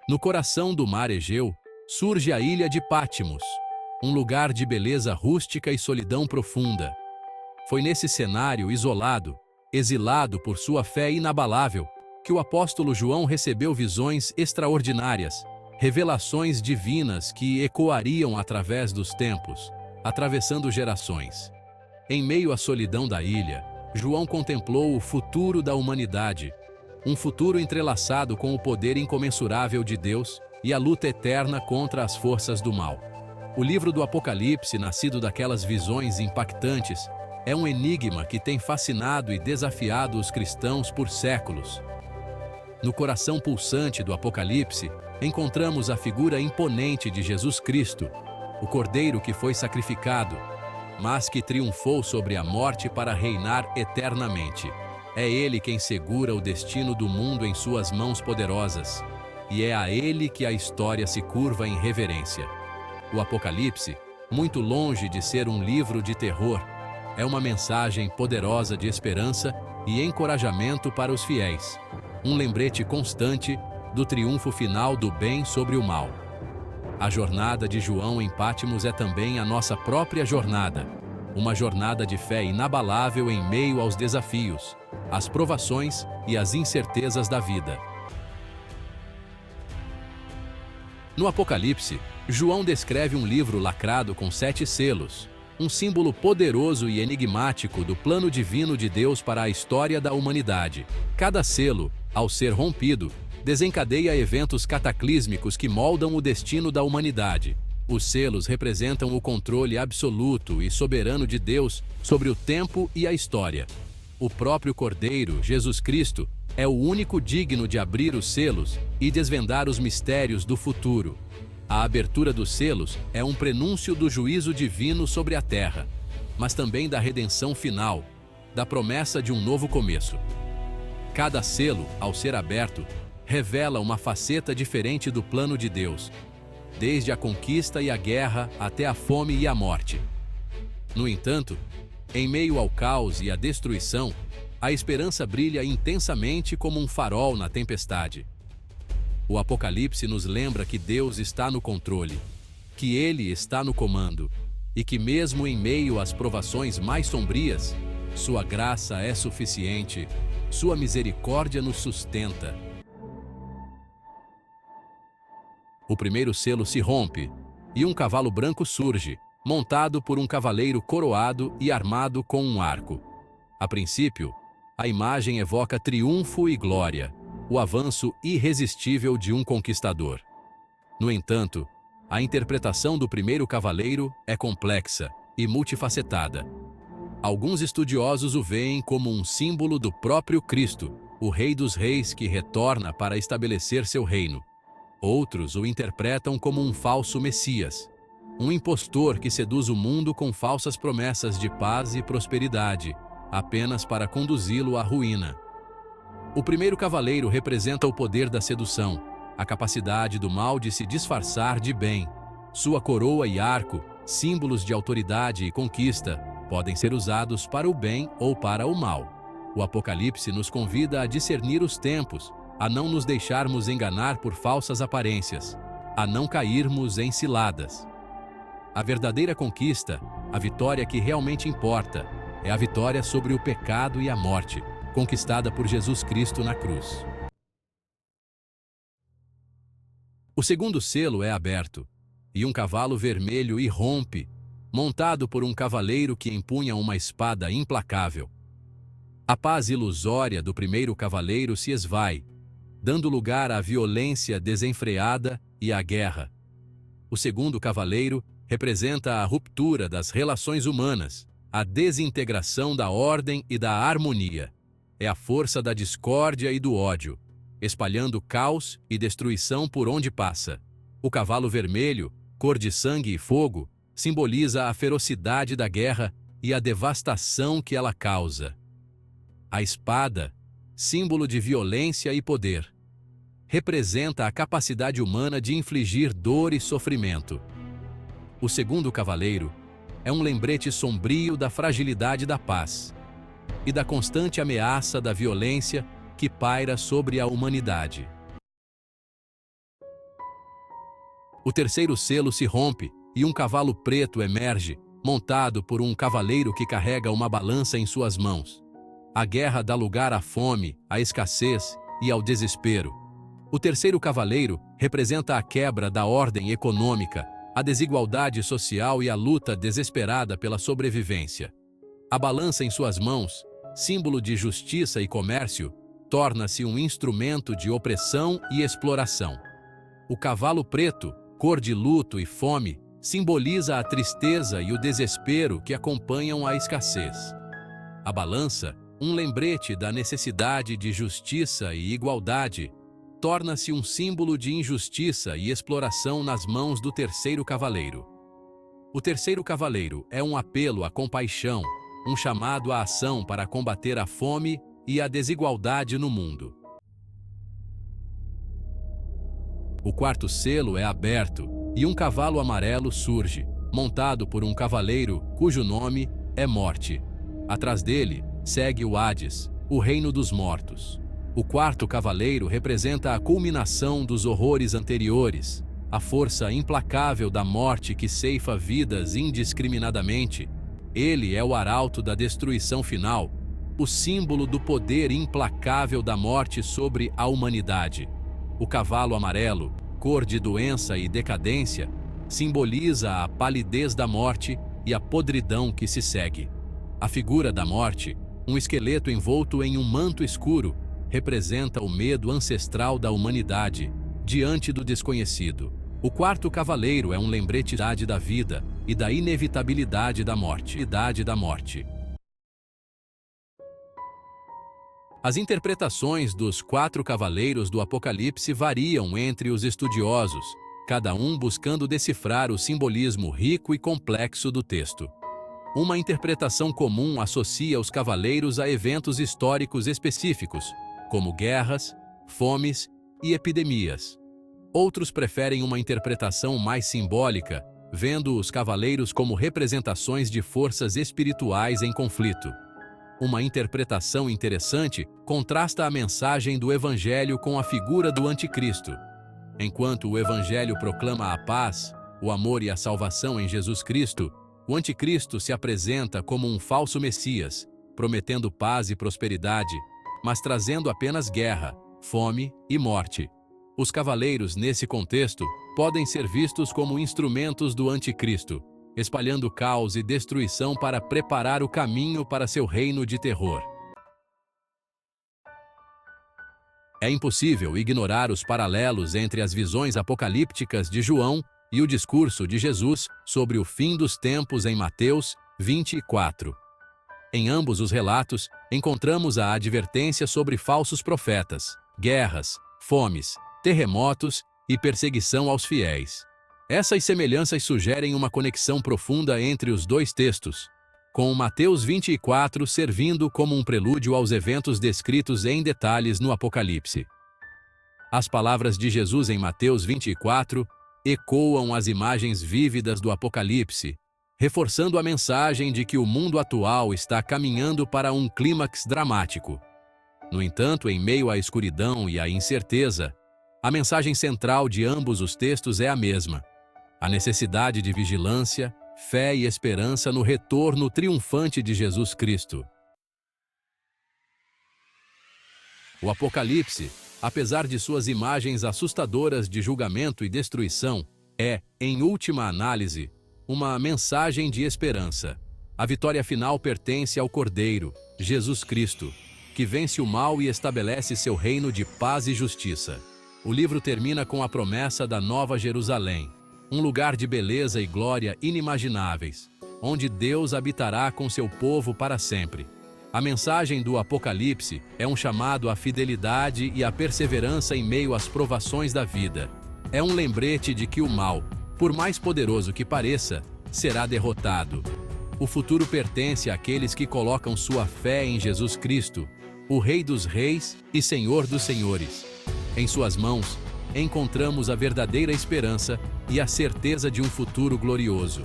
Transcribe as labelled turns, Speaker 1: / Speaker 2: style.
Speaker 1: No coração do mar Egeu, surge a ilha de Patmos, um lugar de beleza rústica e solidão profunda. Foi nesse cenário isolado, exilado por sua fé inabalável, que o apóstolo João recebeu visões extraordinárias, revelações divinas que ecoariam através dos tempos, atravessando gerações. Em meio à solidão da ilha, João contemplou o futuro da humanidade, um futuro entrelaçado com o poder incomensurável de Deus e a luta eterna contra as forças do mal. O livro do Apocalipse, nascido daquelas visões impactantes, é um enigma que tem fascinado e desafiado os cristãos por séculos. No coração pulsante do Apocalipse, encontramos a figura imponente de Jesus Cristo, o Cordeiro que foi sacrificado, mas que triunfou sobre a morte para reinar eternamente. É Ele quem segura o destino do mundo em suas mãos poderosas, e é a Ele que a história se curva em reverência. O Apocalipse, muito longe de ser um livro de terror, é uma mensagem poderosa de esperança e encorajamento para os fiéis, um lembrete constante do triunfo final do bem sobre o mal. A jornada de João em Patmos é também a nossa própria jornada, uma jornada de fé inabalável em meio aos desafios, às provações e às incertezas da vida. No Apocalipse, João descreve um livro lacrado com 7 selos, um símbolo poderoso e enigmático do plano divino de Deus para a história da humanidade. Cada selo, ao ser rompido, desencadeia eventos cataclísmicos que moldam o destino da humanidade. Os selos representam o controle absoluto e soberano de Deus sobre o tempo e a história. O próprio Cordeiro, Jesus Cristo, é o único digno de abrir os selos e desvendar os mistérios do futuro. A abertura dos selos é um prenúncio do juízo divino sobre a terra, mas também da redenção final, da promessa de um novo começo. Cada selo, ao ser aberto, revela uma faceta diferente do plano de Deus, desde a conquista e a guerra até a fome e a morte. No entanto, em meio ao caos e à destruição, a esperança brilha intensamente como um farol na tempestade. O Apocalipse nos lembra que Deus está no controle, que Ele está no comando, e que mesmo em meio às provações mais sombrias, sua graça é suficiente, sua misericórdia nos sustenta. O primeiro selo se rompe, e um cavalo branco surge, montado por um cavaleiro coroado e armado com um arco. A princípio, a imagem evoca triunfo e glória, o avanço irresistível de um conquistador. No entanto, a interpretação do primeiro cavaleiro é complexa e multifacetada. Alguns estudiosos o veem como um símbolo do próprio Cristo, o Rei dos Reis que retorna para estabelecer seu reino. Outros o interpretam como um falso Messias, um impostor que seduz o mundo com falsas promessas de paz e prosperidade, apenas para conduzi-lo à ruína. O primeiro cavaleiro representa o poder da sedução, a capacidade do mal de se disfarçar de bem. Sua coroa e arco, símbolos de autoridade e conquista, podem ser usados para o bem ou para o mal. O Apocalipse nos convida a discernir os tempos, a não nos deixarmos enganar por falsas aparências, a não cairmos em ciladas. A verdadeira conquista, a vitória que realmente importa, é a vitória sobre o pecado e a morte, conquistada por Jesus Cristo na cruz. O segundo selo é aberto, e um cavalo vermelho irrompe, montado por um cavaleiro que empunha uma espada implacável. A paz ilusória do primeiro cavaleiro se esvai, dando lugar à violência desenfreada e à guerra. O segundo cavaleiro representa a ruptura das relações humanas, a desintegração da ordem e da harmonia. É a força da discórdia e do ódio, espalhando caos e destruição por onde passa. O cavalo vermelho, cor de sangue e fogo, simboliza a ferocidade da guerra e a devastação que ela causa. A espada, símbolo de violência e poder, representa a capacidade humana de infligir dor e sofrimento. O segundo cavaleiro é um lembrete sombrio da fragilidade da paz e da constante ameaça da violência que paira sobre a humanidade. O terceiro selo se rompe e um cavalo preto emerge, montado por um cavaleiro que carrega uma balança em suas mãos. A guerra dá lugar à fome, à escassez e ao desespero. O terceiro cavaleiro representa a quebra da ordem econômica, a desigualdade social e a luta desesperada pela sobrevivência. A balança em suas mãos, símbolo de justiça e comércio, torna-se um instrumento de opressão e exploração. O cavalo preto, cor de luto e fome, simboliza a tristeza e o desespero que acompanham a escassez. A balança, um lembrete da necessidade de justiça e igualdade, torna-se um símbolo de injustiça e exploração nas mãos do terceiro cavaleiro. O terceiro cavaleiro é um apelo à compaixão, um chamado à ação para combater a fome e a desigualdade no mundo. O quarto selo é aberto e um cavalo amarelo surge, montado por um cavaleiro cujo nome é Morte. Atrás dele, segue o Hades, o reino dos mortos. O quarto cavaleiro representa a culminação dos horrores anteriores, a força implacável da morte que ceifa vidas indiscriminadamente. Ele é o arauto da destruição final, o símbolo do poder implacável da morte sobre a humanidade. O cavalo amarelo, cor de doença e decadência, simboliza a palidez da morte e a podridão que se segue. A figura da morte, um esqueleto envolto em um manto escuro, representa o medo ancestral da humanidade diante do desconhecido. O quarto cavaleiro é um lembrete da vida e da inevitabilidade da morte. As interpretações dos quatro cavaleiros do Apocalipse variam entre os estudiosos, cada um buscando decifrar o simbolismo rico e complexo do texto. Uma interpretação comum associa os cavaleiros a eventos históricos específicos, como guerras, fomes e epidemias. Outros preferem uma interpretação mais simbólica, vendo os cavaleiros como representações de forças espirituais em conflito. Uma interpretação interessante contrasta a mensagem do Evangelho com a figura do Anticristo. Enquanto o Evangelho proclama a paz, o amor e a salvação em Jesus Cristo, o Anticristo se apresenta como um falso Messias, prometendo paz e prosperidade, mas trazendo apenas guerra, fome e morte. Os cavaleiros, nesse contexto, podem ser vistos como instrumentos do Anticristo, espalhando caos e destruição para preparar o caminho para seu reino de terror. É impossível ignorar os paralelos entre as visões apocalípticas de João e o discurso de Jesus sobre o fim dos tempos em Mateus 24. Em ambos os relatos, encontramos a advertência sobre falsos profetas, guerras, fomes, terremotos e perseguição aos fiéis. Essas semelhanças sugerem uma conexão profunda entre os dois textos, com Mateus 24 servindo como um prelúdio aos eventos descritos em detalhes no Apocalipse. As palavras de Jesus em Mateus 24 ecoam as imagens vívidas do Apocalipse, reforçando a mensagem de que o mundo atual está caminhando para um clímax dramático. No entanto, em meio à escuridão e à incerteza, a mensagem central de ambos os textos é a mesma: a necessidade de vigilância, fé e esperança no retorno triunfante de Jesus Cristo. O Apocalipse, apesar de suas imagens assustadoras de julgamento e destruição, é, em última análise, uma mensagem de esperança. A vitória final pertence ao Cordeiro, Jesus Cristo, que vence o mal e estabelece seu reino de paz e justiça. O livro termina com a promessa da Nova Jerusalém, um lugar de beleza e glória inimagináveis, onde Deus habitará com seu povo para sempre. A mensagem do Apocalipse é um chamado à fidelidade e à perseverança em meio às provações da vida. É um lembrete de que o mal, por mais poderoso que pareça, será derrotado. O futuro pertence àqueles que colocam sua fé em Jesus Cristo, o Rei dos Reis e Senhor dos Senhores. Em suas mãos, encontramos a verdadeira esperança e a certeza de um futuro glorioso.